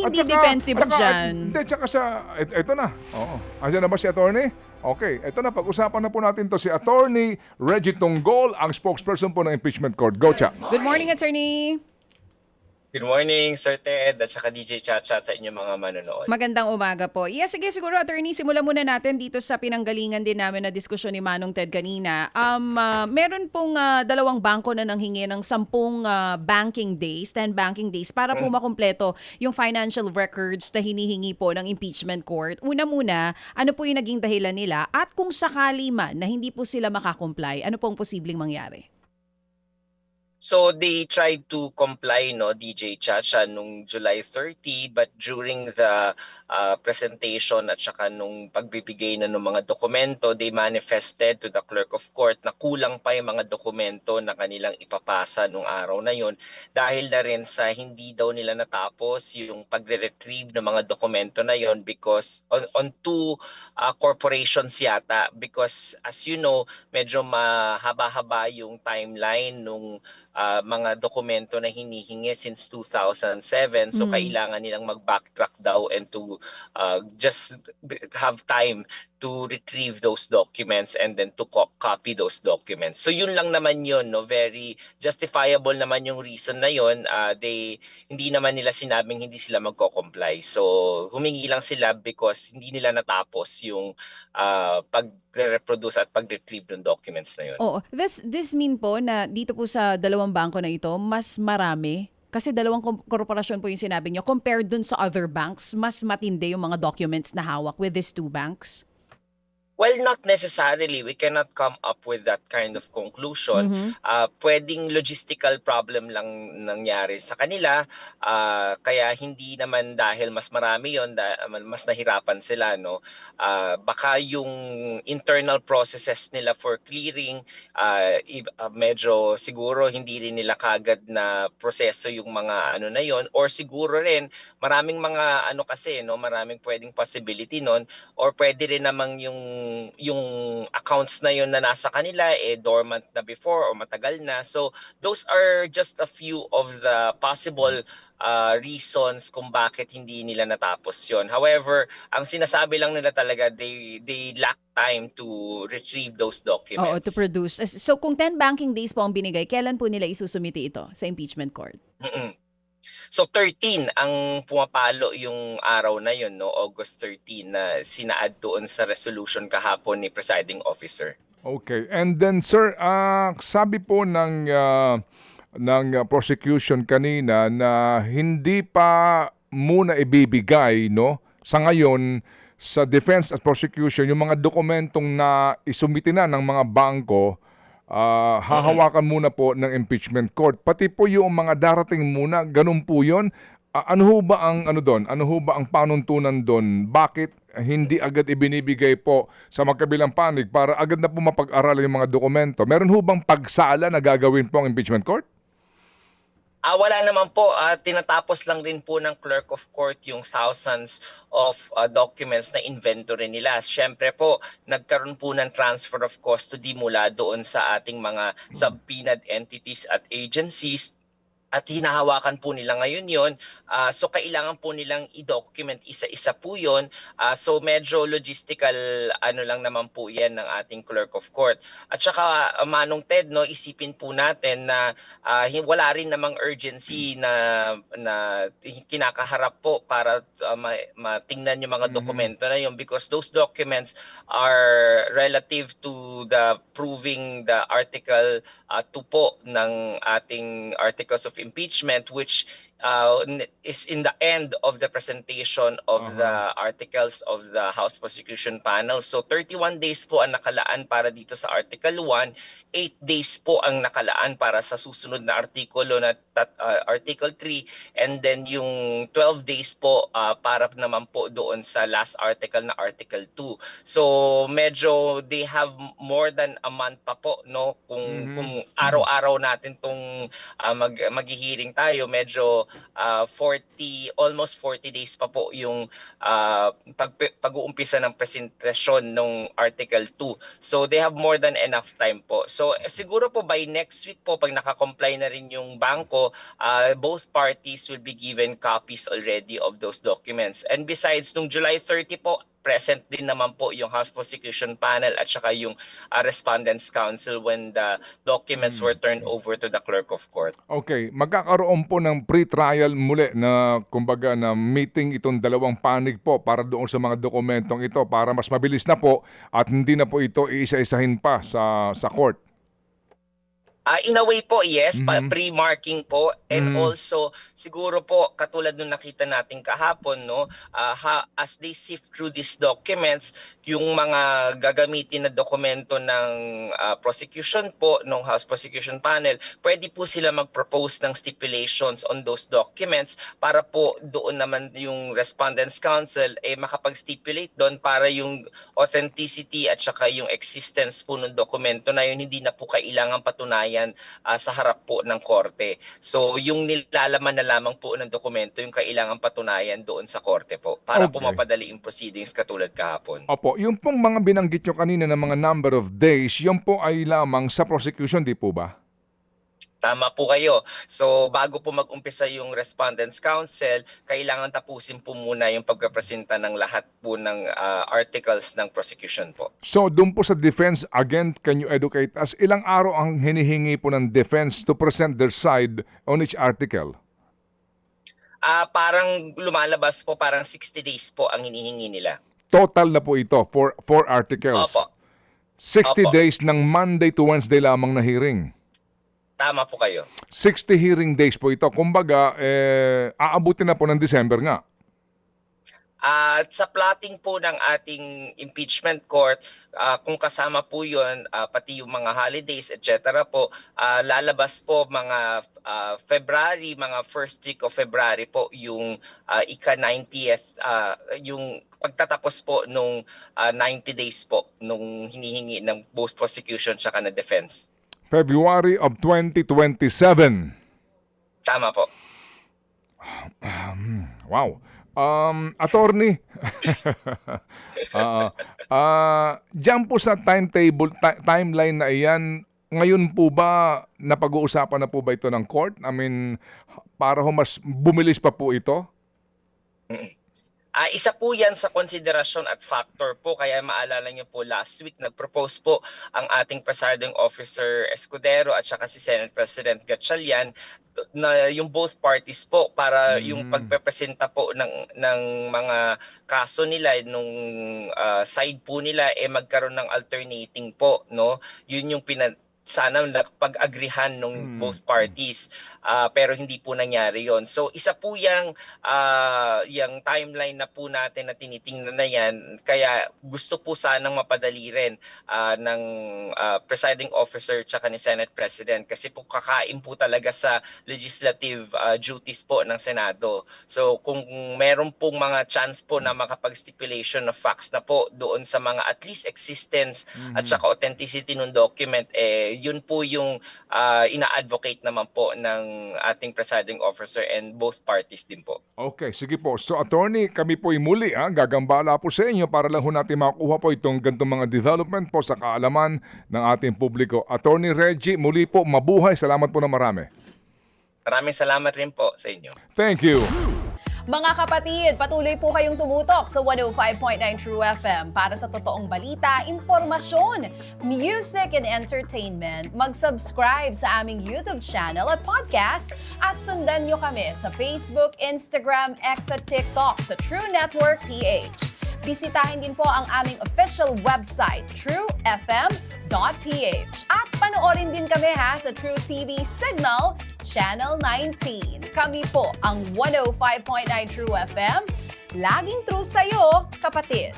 hindi defensive dyan. Hindi, tsaka ito na. Oo. Andiyan na ba si attorney? Okay, ito na. Pag-usapan na po natin to si Attorney Reggie Tonggol, ang spokesperson po ng impeachment court. Go, Cha. Good morning, attorney. Good morning, Sir Ted, at saka DJ Chacha sa inyong mga manonood. Magandang umaga po. Yes, sige, siguro, attorney, simulan muna natin dito sa pinanggalingan din namin na diskusyon ni Manong Ted kanina. Meron pong dalawang bangko na nanghingi ng 10 banking days, 10 banking days, para po makumpleto yung financial records na hinihingi po ng impeachment court. Una muna, ano po yung naging dahilan nila? At kung sakali man na hindi po sila makakomply, ano po ang posibleng mangyari? So they tried to comply, no, DJ Chacha, nung July 30, but during the presentation at saka nung pagbibigay na ng mga dokumento, they manifested to the clerk of court na kulang pa yung mga dokumento na kanilang ipapasa nung araw na yun dahil na rin sa hindi daw nila natapos yung pagre-retrieve ng mga dokumento na yun because on two corporations yata, because as you know, medyo mahaba-haba yung timeline nung mga dokumento na hinihingi since 2007. So kailangan nilang mag-backtrack daw and to just have time to retrieve those documents and then to copy those documents. So yun lang naman yun, no? Very justifiable naman yung reason na yun. Hindi naman nila sinabing hindi sila magko-comply. So humingi lang sila because hindi nila natapos yung pag-reproduce at pag-retrieve ng documents na yun. Oo. This mean po na dito po sa dalawang bangko na ito, mas marami? Kasi dalawang korporasyon po yung sinabi nyo. Compared dun sa other banks, mas matindi yung mga documents na hawak with these two banks? Well, not necessarily. We cannot come up with that kind of conclusion. Pwedeng logistical problem lang nangyari sa kanila. Kaya hindi naman dahil mas marami yon, mas nahirapan sila. No? Baka yung internal processes nila for clearing, medyo siguro hindi rin nila kagad na proseso yung mga ano na yon. Or siguro rin, maraming mga ano kasi, no? Maraming pwedeng possibility nun. Or pwede rin namang yung accounts na yun na nasa kanila dormant na before or matagal na. So those are just a few of the possible reasons kung bakit hindi nila natapos yon. However, ang sinasabi lang nila talaga, they lack time to retrieve those documents. Oo, to produce. So kung 10 banking days po ang binigay, kailan po nila isusumiti ito sa impeachment court? So 13 ang pumapalo yung araw na yun, no? August 13 na sinaad doon sa resolution kahapon ni presiding officer. Okay. And then, sir, sabi po ng prosecution kanina na hindi pa muna ibibigay, no, sa ngayon sa defense at prosecution yung mga dokumentong na isumiti na ng mga bangko. Hahawakan muna po ng impeachment court. Pati po yung mga darating muna, ganun po yun. Ano ho ba ang doon? Ano ho ba ang panuntunan doon? Bakit hindi agad ibinibigay po sa magkabilang panig para agad na po mapag-aralan yung mga dokumento? Meron ho bang pagsala na gagawin po ang impeachment court? Wala naman po. Tinatapos lang din po ng clerk of court yung thousands of documents na inventory nila. Siyempre po, nagkaroon po ng transfer of custody mula doon sa ating mga subpoenaed entities at agencies. At hinahawakan po nila ngayon yon. So kailangan po nilang i-document isa-isa po yon. So medyo logistical ano lang naman po yan ng ating clerk of court. At saka Manong Ted, no, isipin po natin na wala rin namang urgency na kinakaharap po para matingnan yung mga dokumento na yun because those documents are relative to the proving the article 2 po ng ating articles of impeachment, which is in the end of the presentation of the articles of the House Prosecution Panel. So 31 days po ang nakalaan para dito sa Article 1, 8 days po ang nakalaan para sa susunod na artikulo na Article 3, and then yung 12 days po para naman po doon sa last article na Article 2. So medyo they have more than a month pa po, no? Kung araw-araw natin tong maghihiring tayo, medyo almost 40 days pa po yung pag-uumpisa ng presentasyon ng Article 2. So they have more than enough time po. So siguro po by next week po, pag nakakomply na rin yung bangko, both parties will be given copies already of those documents. And besides, nung July 30 po, present din naman po yung House Prosecution Panel at saka yung Respondents Council when the documents were turned over to the Clerk of Court. Okay, magkakaroon po ng pre-trial muli na kumbaga na meeting itong dalawang panig po para doon sa mga dokumentong ito para mas mabilis na po at hindi na po ito iisa-isahin pa sa court. In a way po, yes, pre-marking po, and also siguro po katulad nung nakita natin kahapon, no, as they sift through these documents, yung mga gagamitin na dokumento ng prosecution po, ng House Prosecution Panel, pwede po sila mag-propose ng stipulations on those documents para po doon naman yung Respondents Council makapag-stipulate doon para yung authenticity at saka yung existence po ng dokumento na yun hindi na po kailangan patunayan sa harap po ng korte. So yung nilalaman na lamang po ng dokumento yung kailangan patunayan doon sa korte po para po mapadali yung proceedings katulad kahapon. Opo, yung pong mga binanggit nyo kanina na mga number of days, yung po ay lamang sa prosecution, di po ba? Tama po kayo. So bago po mag-umpisa yung Respondents Council, kailangan tapusin po muna yung pagpapresenta ng lahat po ng articles ng prosecution po. So doon po sa defense, again, can you educate us? Ilang araw ang hinihingi po ng defense to present their side on each article? Parang lumalabas po, parang 60 days po ang hinihingi nila. Total na po ito, four articles. Opo. 60 Opo. days ng Monday to Wednesday lamang na hearing. Tama po kayo. 60 hearing days po ito. Kumbaga, aabutin na po ng December nga. At sa plotting po ng ating impeachment court, kung kasama po yun, pati yung mga holidays, etc. po, lalabas po mga February, mga first week of February po, yung ika-90th, yung pagtatapos po nung 90 days po, nung hinihingi ng both prosecution tsaka na defense. February of 2027. Tama po. Wow. Attorney, diyan po sa timeline na iyan, ngayon po ba napag-uusapan na po ba ito ng court? I mean, para mas bumilis pa po ito? Isa po yan sa konsiderasyon at factor po. Kaya maalala niyo po last week nag-propose po ang ating presiding officer Escudero at saka si Senate President Gatchalian na yung both parties po para yung pagpepresenta po ng mga kaso nila nung side po nila magkaroon ng alternating po, no. Yun yung sana pag-agrihan ng both parties, pero hindi po nangyari yon. So isa po yung timeline na po natin na tinitingnan na yan, kaya gusto po sanang mapadali rin ng presiding officer tsaka ni Senate President kasi po kakain po talaga sa legislative duties po ng Senado. So kung meron pong mga chance po na makapag-stipulation of facts na po doon sa mga at least existence at saka authenticity ng document, yun po yung ina-advocate naman po ng ating presiding officer and both parties din po. Okay, sige po. So attorney, kami po muli gagambala po sa inyo para lang ho natin makuha po itong gantong mga development po sa kaalaman ng ating publiko. Attorney Reggie, muli po mabuhay. Salamat po na marami. Maraming salamat rin po sa inyo. Thank you. Mga kapatid, patuloy po kayong tumutok sa 105.9 True FM para sa totoong balita, impormasyon, music, and entertainment. Mag-subscribe sa aming YouTube channel at podcast at sundan nyo kami sa Facebook, Instagram, X at TikTok sa True Network PH. Bisitahin din po ang aming official website, truefm.ph. At panoorin din kami sa True TV Signal, Channel 19. Kami po ang 105.9 True FM. Laging true sa'yo, kapatid.